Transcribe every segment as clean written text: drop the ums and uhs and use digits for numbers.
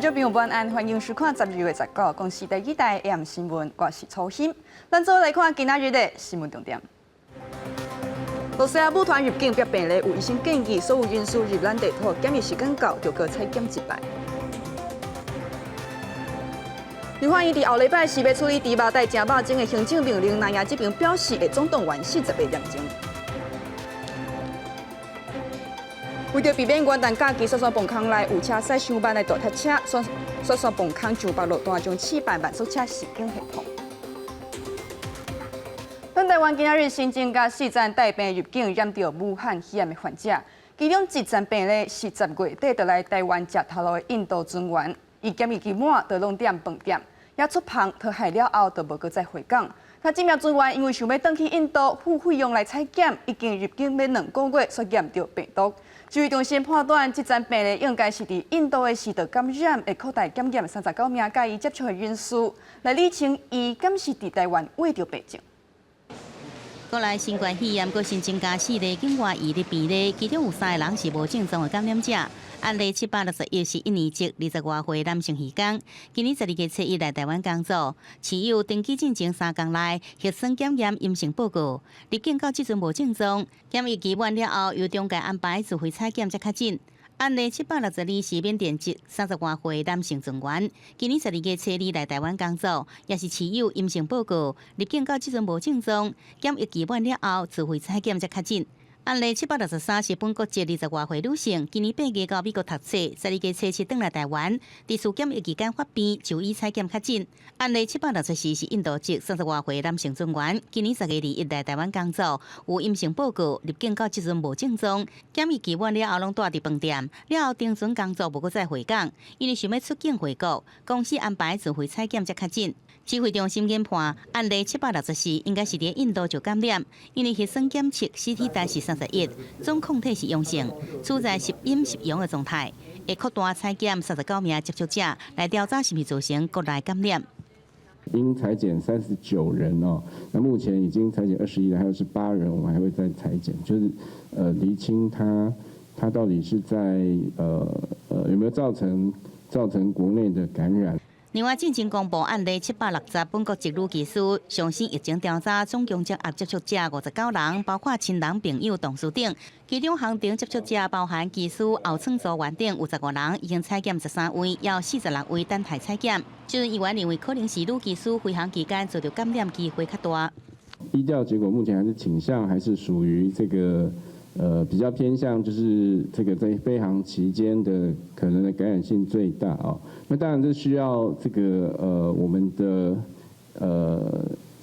众朋友晚安，欢迎收看12月19公司第2台 AM 新闻，我是曹欣。咱做来看今仔日的新闻重点。罗西亚舞团入境必病例，有医生建议所有人士入咱地土检疫时间到，就搁采检一摆。立法院伫后礼拜是要处理猪肉带正肉精的行政命令，南亚这边表示会总动员40个验证。为着避免元旦假期，刷刷崩坑内有车驶上班的大客车，刷崩坑上北路段将7百万速车实景系统。咱台湾今仔日新增加4站带病入境染到武汉肺炎的患者，其中1站病例是10月底就来台湾食头路的印度专员，伊检疫期满就拢踮饭店，也出棚脱害了后就无搁再回港。他这名专员因为想要返去印度付费用来采检，已经入境要2个月，却验到病毒。指挥中心判断，这站病例应该是伫印度的食道感染，会扩大感染39名甲伊接触的人数，来理清伊敢是伫台湾挖到病症。国内新冠肺炎佫新增加4例境外移入病例，其中有3个人是无症状的感染者。案例761是1年籍20多岁男性移工，今年12月7日来台湾工作，持有登记进前3天内核酸检验阴性报告，入境到即阵无症状，检疫期满了后由中介安排自费采检才较紧。案例762是缅甸籍30多岁男性专员，今年12月7日来台湾工作，也是持有阴性报告，入境到即阵无症状，检疫期满了后自费采检才较紧。案例763是本国籍20多岁女性，今年8月到美国读册，12月7日返来台湾，伫次检疫期间发病，就医采检较紧。案例764是印度籍30多岁男性专员，今年10月21来台湾工作，有阴性报告，入境到即阵无症状，检疫期满了后拢住伫饭店，了后停存工作无搁再回港，因为想要出境回国，公司安排自费采检才较紧。指挥中心研判，案例764应该是伫印度就感染，因为核酸检测 CT 值是31，总抗体是阳性，处在10阴10阳的状态，会扩大采检39名接触者来调查是否造成国内感染。应采检39人哦，那目前已经采检21人，还有18人，我们还会再采检，就是厘清他到底是在有没有造成国内的感染。另外，进前公布案例760本国籍女技师，上升疫情调查总共接接触者59人，包括亲人、朋友、同事等。其中行程接触者包含技师、后窗组员等有15人，已经采检13位，还有46位等待采检。就是议员认为，可能是女技师飞行期间遭到感染机会较大。依调结果，目前还是倾向还是属于这个。比较偏向就是这个在飞行期间的可能的感染性最大哦。那当然这需要这个我们的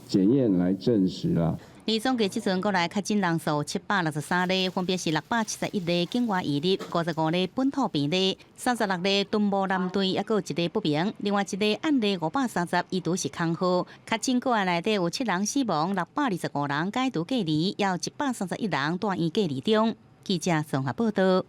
检验来证实啦。而总计即阵国内确诊人数763例，分别是671例境外移入、55例本土病例、36例敦睦南队，还有1例不明。另外1例案例530，伊都是康复。确诊个案内底有7人死亡，625人解除隔离，也有131人住院隔离中。记者综合报道。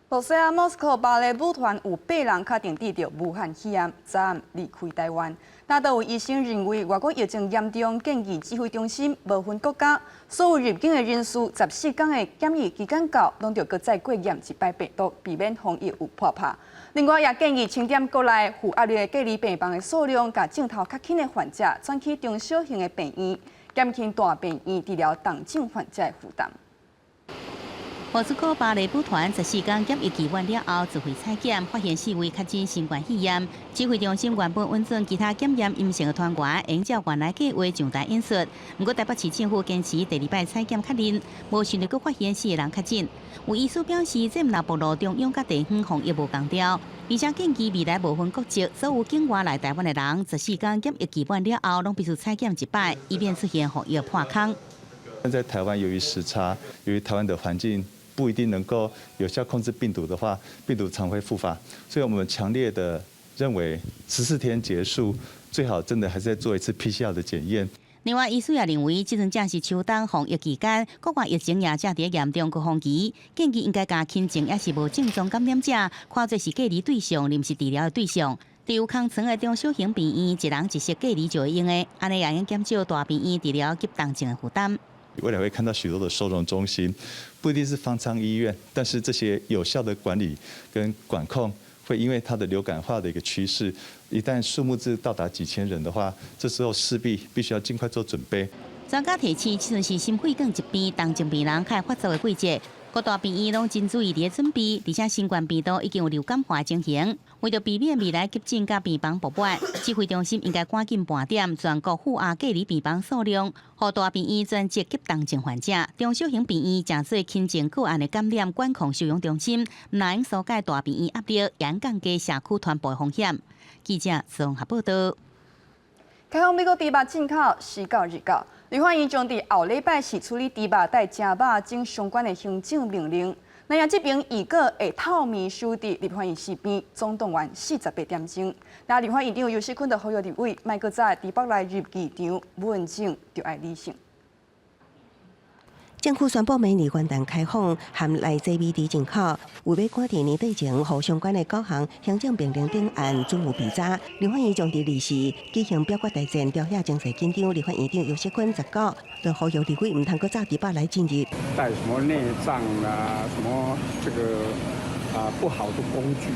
罗西亚莫斯科芭蕾舞团有8人确定得到武汉肺炎，昨暗离开台湾。那都有医生认为，外国疫情严重，建议指挥中心无分国家，所有入境的人士14天的检疫期间到，拢着搁再过验1摆病毒，避免防疫有破拍。另外，也建议清点国内负压力的隔离病房的数量，甲镜头较轻的患者转去中小型的病院，减轻大病院治疗重症患者的负担。莫斯科芭蕾舞团14天检疫期完了后，自费采检，发现4位确诊新冠肺炎。指挥中心原本允准其他检验阴性的团员，按照原来计划上台演出。不过台北市政府坚持第2摆采检确认，无顺利，阁发现4个人确诊。有医师表示，这毋若暴露中央甲地方防疫无共调，而且建议未来无分国籍，所有境外来台湾的人14天检疫期完了后，拢必须采检1摆，以免出现防疫破坑。在台湾由于时差，由于台湾的环境不一定能够有效控制病毒的话，病毒常会复发，所以我们强烈的认为14天结束，最好真的还是再做一次 PCR 的检验。另外，医师也认为，即阵正是秋冬防疫期间，国外疫情也正伫严重高峰期，建议应该将轻症也是无症状感染者，看作是隔离对象，临时治疗的对象。伫有空床的中小型病院，一人一室隔离就会用的，安尼也能减少大病院治疗急重症的负担。未来会看到许多的收容中心，不一定是方舱医院，但是这些有效的管理跟管控会因为它的流感化的一个趋势，一旦数目字到达几千人的话，这时候势必须要尽快做准备。专家提醒，即阵是心血管疾病、重症病人开始发作的季节，各大病院拢真注意伫准备，而且新冠病毒已经有流感化情形。为着避免未来急诊甲病房爆满，指挥中心应该赶紧盘点全国负压隔离病房数量，互大病院专接急重症患者。中小型病院正做轻症个案的感染管控收容中心，唔能疏解大病院压力，严降低社区传播风险。记者综合报道。开放美国猪肉进口时到日到，立法院将伫后礼拜四处理猪肉带正肉种相关的行政命令。那样这边预告会透明书伫立法院四边总动员48点钟。那立法院长尤锡坤就呼吁立委莫搁再伫北内入议场，文政就爱理性。政府宣布明年元旦开放含来这美猪进口，为要赶伫年底前，互相关的9项行政命令等案准有备查。立法院将伫2时举行表决大战，调遐精细紧张。立法院长尤锡坤19就呼吁立委唔通搁早伫北来进入。带什么内脏啊，什么这个不好的工具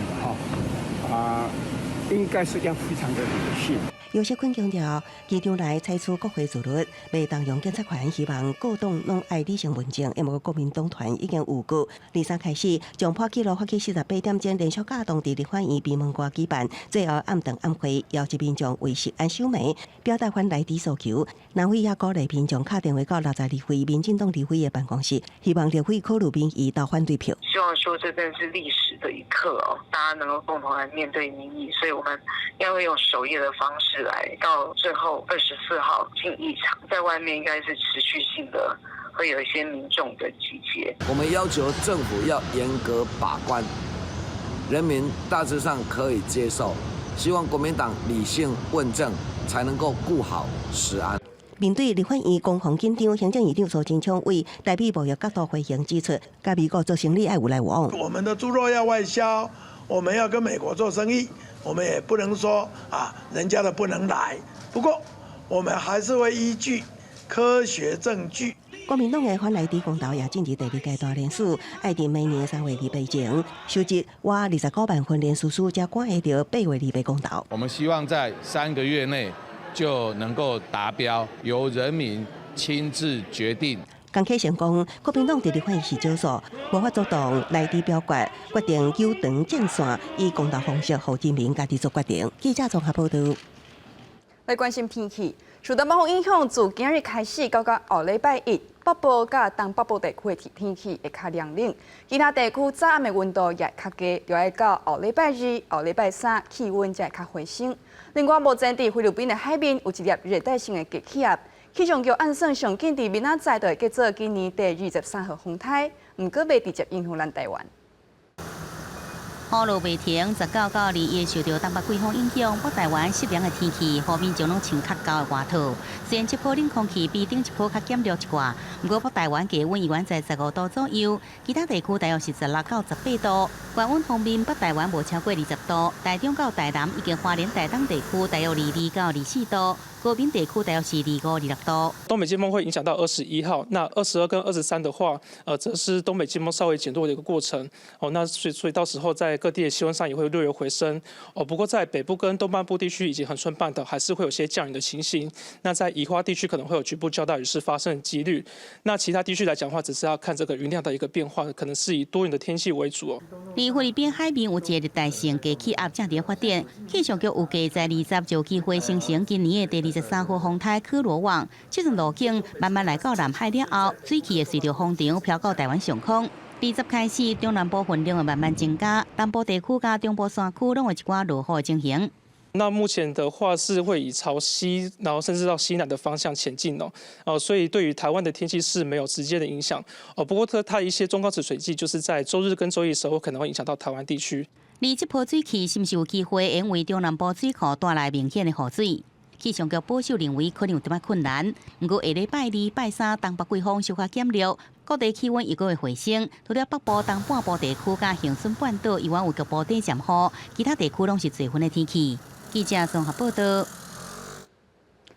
应该是要非常的理性。尤锡坤强调，议场内采取国会自律，袂动用检察权，希望各党拢爱理性文政。因为国民党团已经有据，23开始将破纪录发起48点钟连续假动伫立法院闭门关举办，最后暗顿暗会，邀集民众为食安守暝，表达反来猪诉求。南委也鼓励民众打电话到60立委、民进党立委的办公室，希望立委考虑民意投反对票。希望说这真的是历史的一刻哦，大家能够共同来面对民意，所以我们要会用守夜的方式来到最后24号进议场，在外面应该是持续性的会有一些民众的集结。我们要求政府要严格把关，人民大致上可以接受，希望国民党理性问政，才能够顾好食安。面对立法院攻防紧张，行政院长苏贞昌为代表贸易角度回应指出，甲美国做生意爱有来往。我们的猪肉要外销，我们要跟美国做生意，我们也不能说人家的不能来。不过我们还是会依据科学证据。国民党的反来猪公投也进入第2阶段联署，爱伫明年3月28前收集我29万份联署书，才赶会到8月28公投。我们希望在3个月内就能够达标，由人民亲自决定。江启臣讲，国民党伫立法院是少数，无法主动来伫表决，决定纠长战线，以公投方式，互人民家己做决定。记者综合报道。来关心天气，受到暴风影响，自今日开始到后礼拜1，北部甲东北部地区的天气会较凉冷，其他地区早暗的温度也较低，就要到后礼拜2、后礼拜3，气温才会较回升。另外，目前伫菲律宾的海面有一粒热带性的低气压，气象局按算上紧伫明仔载就会结做今年第23号风台，毋过未直接影响咱台湾。雨落未停，19到21受到东北季风影响，北台湾湿凉的天气，后面就拢穿较高的外套。虽然这波冷空气比顶一波较减弱一寡，不过北台湾低温依然在15度左右，其他地区大约是16到18度。高温方面，北台湾无超过20度，台中到台南以及花莲台东地区大约22到24度。高屏地区大约是25、26度。东北季风会影响到21号，那22跟23的话，则是东北季风稍微减弱的一个过程。那所以到时候在各地的气温上也会略有回升。不过在北部跟东半部地区以及恒春半岛还是会有些降雨的情形。那在宜花地区可能会有局部较大雨势发生的几率。那其他地区来讲的话，只是要看这个云量的一个变化，可能是以多云的天气为主哦。离菲律宾海面有一个热带性低气压正在发展，气象局预计在20就有机会形成今年的第23号风台科罗网，这阵路径慢慢来到南海了后，水汽会随着风潮飘到台湾上空。20开始，中南部云量会慢慢增加，南部地区甲中部山区拢有一寡落雨的情形。那目前的话是会以朝西，然后甚至到西南的方向前进所以对于台湾的天气是没有直接的影响不过它一些中高尺水汽就是在周日跟周一的时候可能会影响到台湾地区。而这波水汽是不是有机会因为中南部水库带来明显的雨水？气象局保守认为可能有点仔困难，不过下礼拜2、拜3东北季风小可减弱，各地气温又会回升。除了北部、东半部地区甲恒春半岛，依然有局部地暂雨，其他地区拢是多云的天气。记者综合报道。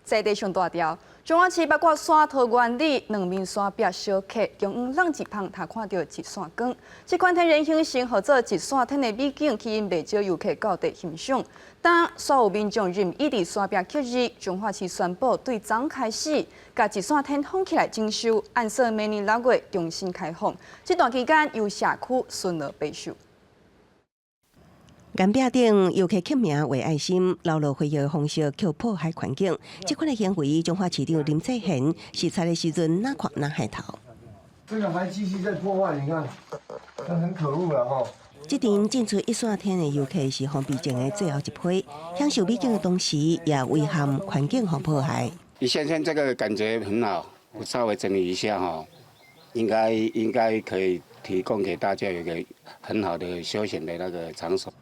在地上大条，中华市八卦山桃园里两面山壁小客，中央人一旁，他看到一线光。这款天然形成合作一线天的美景，吸引不少游客到地欣赏。当所有民众任意伫山壁刻字，中华市宣布对昨开始，甲一线天封起来征收，按说明年6月重新开放。这段期间由社区顺路备受。岩壁顶游客刻名为爱心，流落回游的方式却破坏环境。这款的行为，中华市长林世贤视察的时阵哪看哪害头。这个还继续在破坏，你看，这很可恶了哈。这阵进出一线天的游客是封闭前的最后一批，享受美景的同时，也危害环境和破坏。一线天这个感觉很好，我稍微整理一下哈，应该可以提供给大家有一个很好的休闲的那个场所。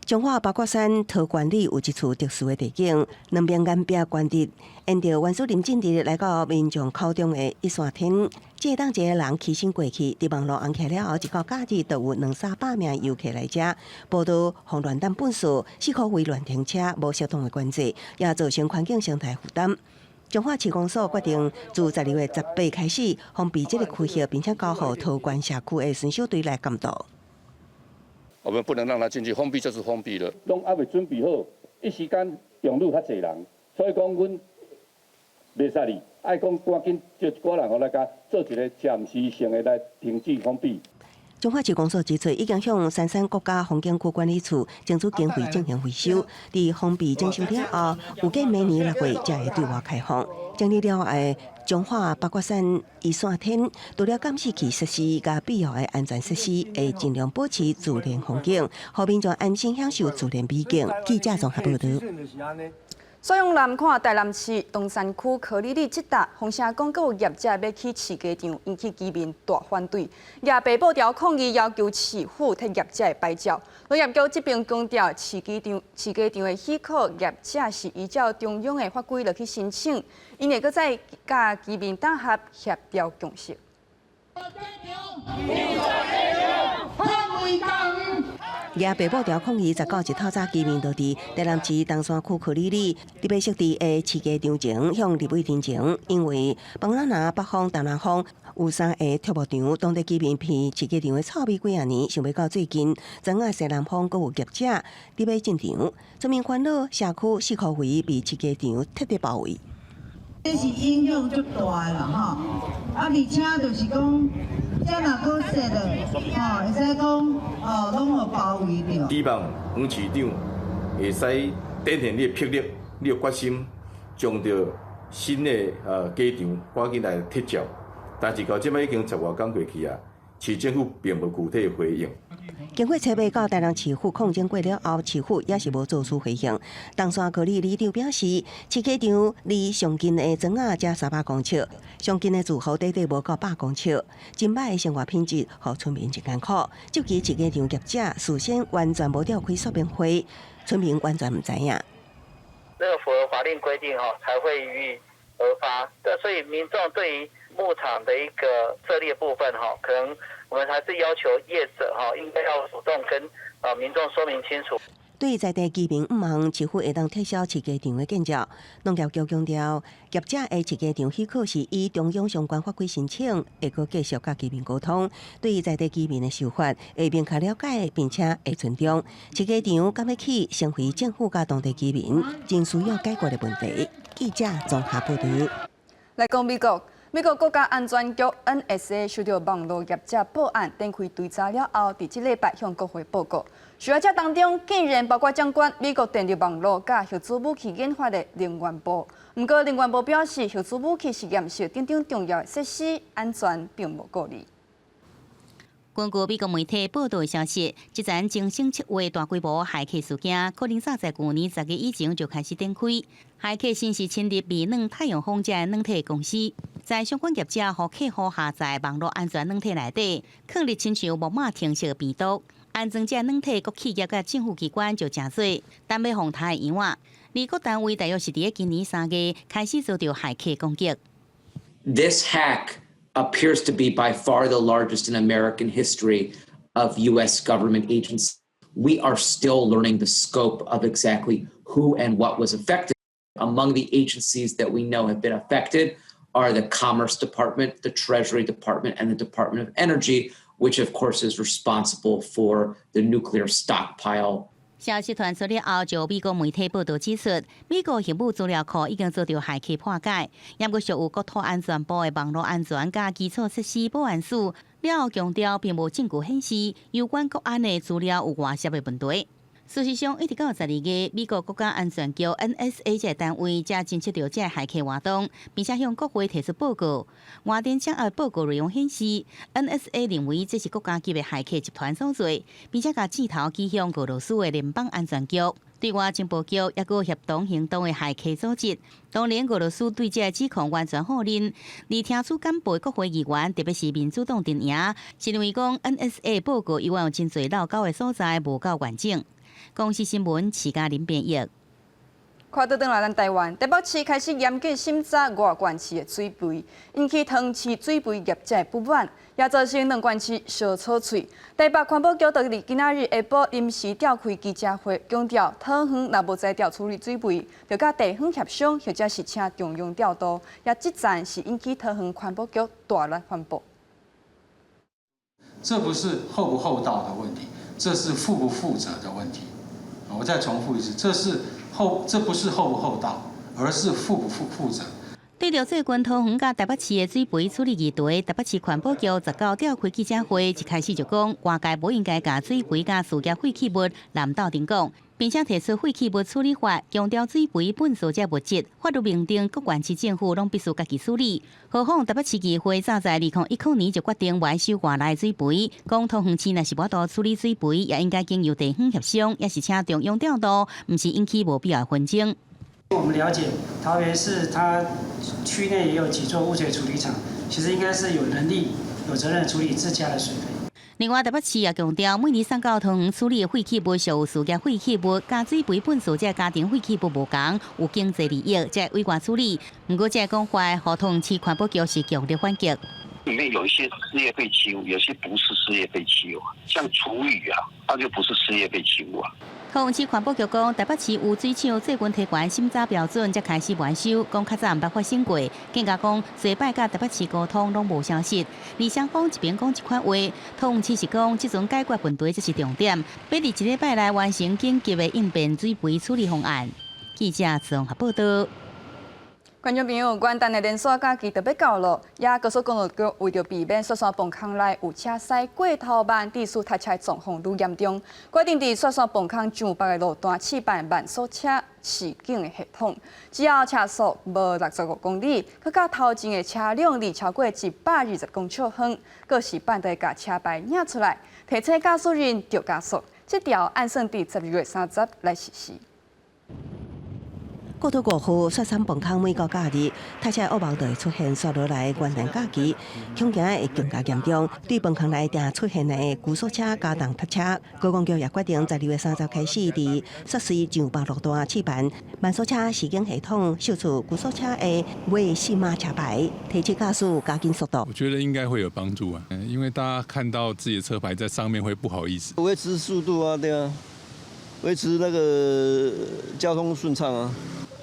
彰化八卦山桃园里有一处特殊的地景，两边岩壁悬直，沿着原始林径直来到民众口中的一线天。这当一个人起身过去，伫网络红起了后，一个假日就有200-300名游客来遮，报道互乱弹本数，4可为乱停车，无适当的管制，也造成环境生态负担。彰化市公所决定，自12月18开始封闭这个区域，并且交予桃园社区的巡守队来监督。我们不能让他进去，封闭就是封闭了。拢还未准备好，一时间涌入较侪人，所以讲阮袂使哩，爱讲赶紧叫一寡人互来甲做一个暂时性的来停止封闭。彰化市公所指出，已经向三山国家风景区管理处争取经费进行维修。伫封闭征收了后，预计明年6月才会对外开放。成立了后，彰化八卦山一线天，除了监视器设施甲必要的安全设施，会尽量保持自然风景，让民众安心享受自然美景。记者综合报道。所用南看台南市东山区科里里这搭，风声讲各有业者要起市街场，引起居民大反对。业北报条抗议，要求市府替业者的摆照。农业局这边强调，市街场的许可，业者是依照中央的法规来去申请，因会搁再甲居民打合协调共识。也北部条抗议19日透早，居民就伫台南市东山区科里里特别设置的市街场前向立委陈情，因为邦拉拿北方、东南方有3个跳舞场，当地居民偏市街场的臭味几啊年，想要到最近，昨下西南方阁有业者特别进场，村民烦恼社区4块围被市街场彻底包围。这是影响足大的啦吼，而且就是讲，这若搁设了，会使讲拢互包围着。希望黄市长会使展现你的魄力、你的决心，将着新的街场赶紧来撤照。但是到即摆已经10外天过去啊，市政府并无具体回应。经过车尾到台南市府控证过了后，市府也是无做出回应。东山区里里长表示，市街场离上近的庄仔才300公尺，上近的住户短短无到100公尺，真歹的生活品质，互村民真艰苦。究其市街场业者事先完全无召开说明会，村民完全唔知影。这个符合法令规定才会予以核发。所以民众对于牧场的一个设立的部分可能我们还是要求业者应该要主动跟民众说明清楚。对在地居民唔望市府会当撤销市街场的建造，农业局强调，业者的市街场许可是以中央相关法规申请，会阁继续甲居民沟通。对在地居民的想法，会明确了解，并且会尊重。市街场敢要起，成为政府甲当地居民真需要解决的问题。记者综合报道。来讲美国国家安全局 NSA 收到网络业者报案，展开追查了后，伫这礼拜向国会报告。受害者当中竟然包括掌管美国电力网络甲核子武器研发的能源部。不过，能源部表示，核子武器实验室等重要的设施安全并无顾虑。根据美国媒体报道的消息，这桩精心策划大规模骇客事件，可能早在去年10月以前就开始展开。骇客先是侵入微软太阳风这软体公司，在相关业者和客户下载网络安全软体内底，确立亲像木马停息的病毒。安装这软体，各企业甲政府机关就真多，但要防它的以外，而各单位大约是伫今年3月开始遭到骇客攻击。This hack appears to be by far the largest in American history of U.S. government agencies. We are still learning the scope of exactly who and what was affected. Among the agencies that we know have been affected are the Commerce Department, the Treasury Department, and the Department of Energy, which of course is responsible for the nuclear stockpile. 消息传出了后，就美国媒体报道指出，美国核武资料库已经遭到骇客破解，也阁属有国土安全部的网络安全加基础设施保安署，了后强调并无证据显示有关国安的资料有外泄的问题。事实上，一直到12月，美国国家安全局 NSA 这单位才侦测到这骇客活动，并且向国会提出报告。外电掌握报告内容显示 ，NSA 认为这是国家级的骇客集团所做，并且把箭头指向俄罗斯的联邦安全局。对外情报局也有协同行动的骇客组织。当然，俄罗斯对这指控完全否认。而听取干部国会议员，特别是民主党阵营，是认为讲 NSA 报告有真侪漏交的所在无够完整。公司新闻，徐嘉玲编译。看到转来咱台湾，台北市开始严格审查外县市的水肥，引起汤市水肥业者不满，也造成两县市相吵嘴。台北环保局就伫今仔日下晡临时召开记者会，强调汤园若无在调处理水肥，就甲地方协商，或者是请中央调度。也即站是引起汤园环保局大力反驳。这不是厚不厚道的问题，这是负不负责的问题。我再重复一次，这不是厚不厚道，而是负不负责。对着最近桃园甲台北市的水肥处理议题，台北市环保局19召开记者会，一开始就讲，外界不应该把水肥甲事业废弃物揽到顶讲，并且提出废弃物处理法，强调水肥本所这物质，法律明定各县市政府拢必须家己处理。何况台北市议会早在2019年就决定回收外来水肥，讲桃园市若是无度处理水肥，也应该经由地方协商，也是请中央调度，唔是引起无必要的纷争。我们了解，桃园市它区内也有几座污水处理厂，其实应该是有能力、有责任处理自家的水肥。另外，台北市也强调，每年送到桃园处理的废弃物属有事业废弃物，加水肥本所这家庭废弃物无同，有经济利益，才委外处理。不过，这讲法，和桃园市环保局是强烈反击。里面有一些事业废弃物，有些不是事业废弃物，像厨余啊，它就不是事业废弃物啊。桃园市环保局讲，台北市污水厂最近提悬审查标准，才开始回收，讲较早毋捌发生过。更加讲，西摆甲台北市沟通拢无消息。而双方一边讲一款话，桃园市是讲，即阵解决问题才是重点，必伫一礼拜内完成紧急的应变水肥处理方案。记者自综合报道。观众朋友，元旦的连续假期特别到了，也高速公路局为着避免雪山崩坑内有车驶过头慢，致使塞车状况愈严重，决定伫雪山崩坑上北的路段试办慢速车示警的系统，只要车速无65公里，佮甲头前的车辆离超过120公尺远，佮是办得甲车牌影出来，提醒驾驶人着加速。这条按算伫12月30来实施。过度过后，雪山崩坑每个假日，塞车恶梦就会出现雪落来元旦假期，恐惊会更加严重。对崩坑内定出现的高速车加重塞车，高公局也决定12月30开始，伫设施上北路段试办慢速车示警系统，秀出高速车的尾信码车牌，提醒驾驶加紧速度。我觉得应该会有帮助啊，因为大家看到自己的车牌在上面会不好意思。维持速度啊，对啊，维持那个交通顺畅啊。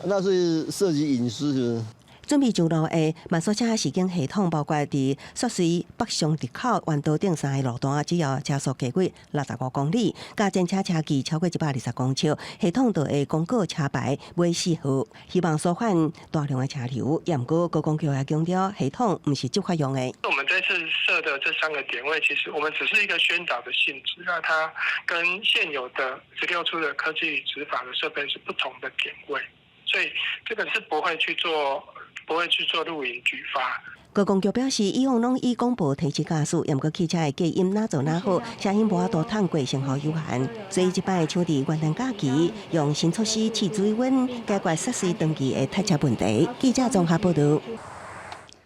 那是涉及隐私，是不是？准备上路的慢速车示警系统，包括伫雪水北上入口、弯道顶3个路段，只要车速低过65公里，加侦测车距超过120公尺，系统就会公告车牌尾4号，希望缩缓大量的车流。也毋过，高公局也强调，系统毋是执法用的。我们这次设的这3个点位，其实我们只是一个宣导的性质，那它跟现有的16处的科技执法的设备是不同的点位。所以这个是不会去做录影举发。高公局表示，以往拢以广播提醒驾驶，也毋过汽车的隔音哪做哪好，声音无法度透过信号有限，所以即摆抢伫元旦假期，用新措施试水温，解决设施长期的塞车问题。记者综合报道。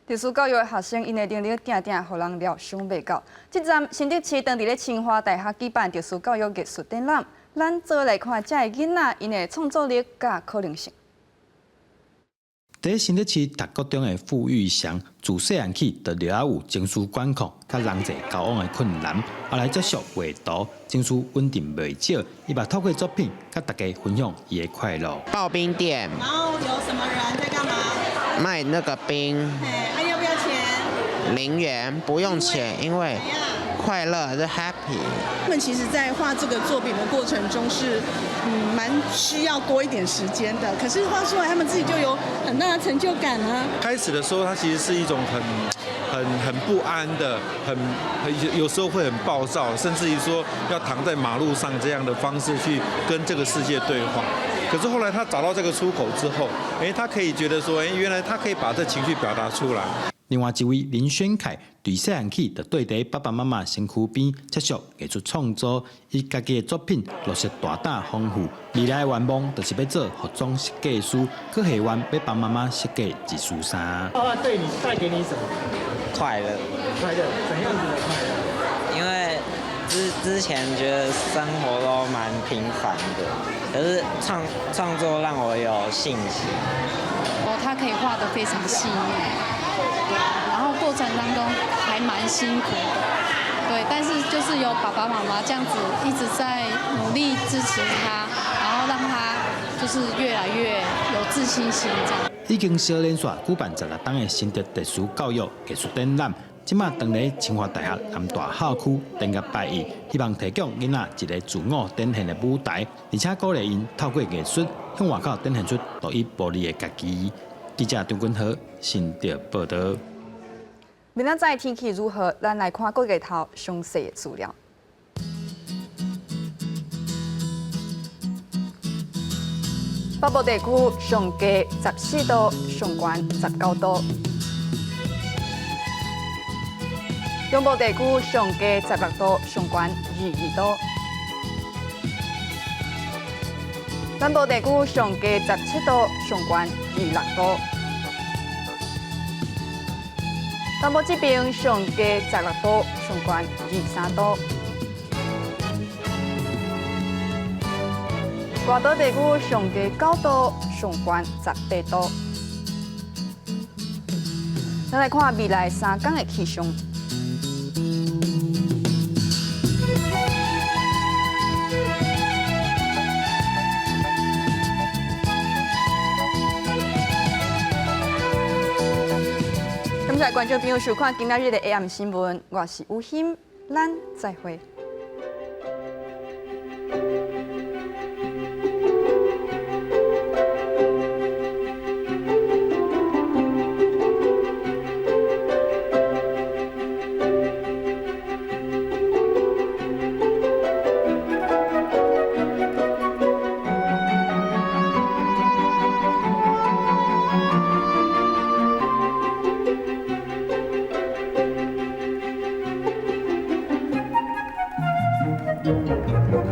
特殊教育的学生因的能力定定，互人料想袂到。这站新竹市当地咧清华大学举办特殊教育艺术展览，咱做来看这个囡仔因的创作力甲可能性。在新竹市读国中的傅玉祥，自细汉起就了有情绪管控、甲人际交往的困难，后来接触画图，情绪稳定袂少。伊把透过作品，甲大家分享伊的快乐。刨冰店，然后有什么人在干嘛？卖那个冰。还要不要钱？0元，不用钱，因为快乐是 happy。他们其实，在画这个作品的过程中是，蛮需要多一点时间的。可是画出来，他们自己就有很大的成就感啊。开始的时候，它其实是一种很不安的，有时候会很暴躁，甚至于说要躺在马路上这样的方式去跟这个世界对话。可是后来他找到这个出口之后，他可以觉得说，原来他可以把这情绪表达出来。另外一位林宣凯，对细汉起就对在爸爸妈妈身躯边接触艺术创作，伊家己的作品陆续大胆丰富。未来的愿望就是要做服装设计师，去希望要帮妈妈设计一束衫。画画对你带给你什么？快乐。快乐，怎样子的快乐？因为之前觉得生活都蛮平凡的，可是创作让我有信心。他可以画得非常细腻，然后过程当中还蛮辛苦的，对，但是就是有爸爸妈妈这样子一直在努力支持他，然后让他就是越来越有自信心这样。已经小连续举办16档的新竹特殊教育艺术展览，即马当咧清华大学南大校区登个拜一，希望提供囡仔一个自我展现的舞台，而且鼓励因透过艺术向外口展现出独一无二的家己。记者张君和新竹报道。明仔载天气如何？咱来看各日头详细的资料。北部地区上低14度，上悬19度；中部地区上低16度，上悬22度；南部地区上低17度，上悬26度；南部这边上低16度，上悬23度；外岛地区上低9度，上悬18度。咱来看未来3天的气象。感谢观众朋友收看今仔日的 AM 新闻，我是吴欣，咱再会。Thank you.